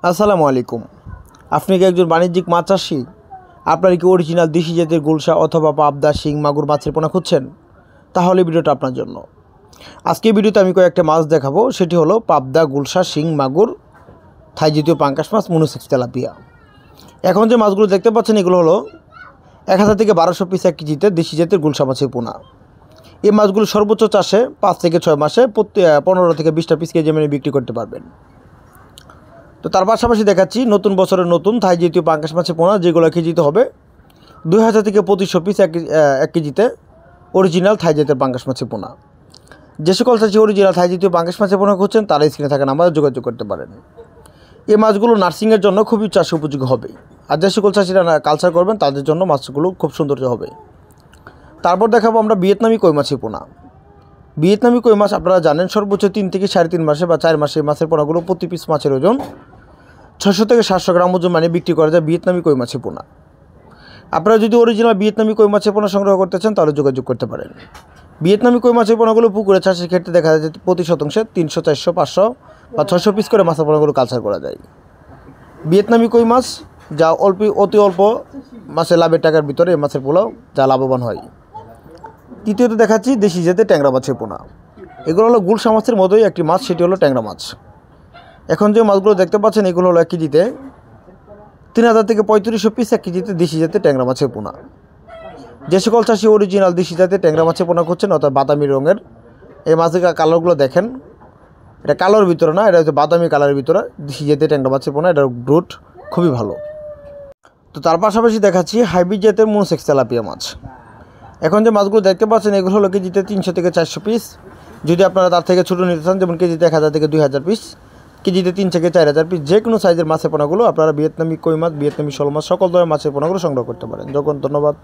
আসসালামু আলাইকুম। আপনি কি একজন বাণিজ্যিক মাছ চাষি? আপনার কি অরিজিনাল দেশি জাতের গুলশা অথবা পাবদা, শিং, মাগুর মাছের পোনা খুঁজছেন? তাহলে ভিডিওটা আপনার জন্য। আজকে ভিডিওতে আমি কয়েকটা মাছ দেখাবো, সেটি হলো পাবদা, গুলশা, শিং, মাগুর, থাই জাতীয় পাঙ্কাশ মাছ, মনোসেক্স তেলাপিয়া। এখন যে মাছগুলো দেখতে পাচ্ছেন এগুলো হলো 1000 থেকে 1200 পিস 1 কেজিতে দেশি জাতের গুলশা মাছের পোনা। এই মাছগুলো সর্বোচ্চ চাষে 5 থেকে 6 মাসে 15 থেকে 20টা পিস কেজি মানে বিক্রি করতে পারবেন। তো তার পাশাপাশি দেখাচ্ছি নতুন বছরের নতুন থাই জাতীয় পাঙ্কাশ মাছের পোনা, যেগুলো কেজিতে হবে 2000 থেকে 2500 পিস 1 কেজিতে অরিজিনাল থাই জাতের পাঙ্কাশ মাছের পোনা। যে সকল চাষি অরিজিনাল থাই জাতীয় পাঙ্কাশ মাছের পোনা খুঁজছেন তারা স্ক্রিনে থাকা নাম্বারে যোগাযোগ করতে পারেন। এই মাছগুলো নার্সিংয়ের জন্য খুবই চাষ উপযোগী হবে, আর যে সকল চাষিরা কালচার করবেন তাদের জন্য মাছগুলো খুব সৌন্দর্য হবে। তারপর দেখাবো আমরা ভিয়েতনামি কই মাছের পোনা। ভিয়েতনামি কই মাছ আপনারা জানেন সর্বোচ্চ 3 থেকে 3.5 মাসে বা 4 মাসে মাছের পোনাগুলো প্রতি পিস মাছের ওজন 600 থেকে 700 গ্রাম ওজন মানে বিক্রি করা যায় ভিয়েতনামি কই মাছের পোনা। আপনারা যদি অরিজিনাল ভিয়েতনামি কই মাছের পোনা সংগ্রহ করতে চান তাহলে যোগাযোগ করতে পারেন। ভিয়েতনামি কই মাছের পোনাগুলো পুকুরে চাষের ক্ষেত্রে দেখা যায় প্রতি শতাংশে 300, 400, 500 বা 600 পিস করে মাছের পোনাগুলো কালচার করা যায়। ভিয়েতনামি কই মাছ যা অতি অল্প মাসে লাভের টাকার ভিতরে এই মাছের পোলাও যা লাভবান হয়। তৃতীয়ত দেখাচ্ছি দেশি জাতের ট্যাংরা মাছের পোনা। এগুলো হলো গুলশা মাছের মতোই একটি মাছ, সেটি হলো ট্যাংরা মাছ। এখন যে মাছগুলো দেখতে পাচ্ছেন এগুলো হলো 1 কেজিতে 3000 থেকে 3500 পিস 1 কেজিতে দেশি জাতের ট্যাংরা মাছের পোনা। যে সকল চাষি অরিজিনাল দেশি জাতের ট্যাংরা মাছের পোনা করছেন অর্থাৎ বাদামি রঙের, এই মাছের কালারগুলো দেখেন, এটা কালোর ভিতরে না, এটা হচ্ছে বাদামি কালারের ভিতরে দেশি জাতের ট্যাংরা মাছের পোনা। এটার গ্রোথ খুবই ভালো। তো তার পাশাপাশি দেখাচ্ছি হাইব্রিড জাতের মনোসেক্স তেলাপিয়া মাছ। এখন যে মাছগুলো দেখতে পাচ্ছেন এগুলো হলো কেজিতে 300 থেকে 400 পিস। যদি আপনারা তার থেকে ছোটো নিতে চান, যেমন কেজিতে 1000 থেকে 2000 পিস, কেজিতে 3 থেকে 4000 পিস, যে কোনো সাইজের মাছের পোনাগুলো আপনারা ভিয়েতনামি কই মাছ, ভিয়েতনামি শোল মাছ সকল ধরনের মাছের পোনাগুলো সংগ্রহ করতে পারেন। ধন্যবাদ।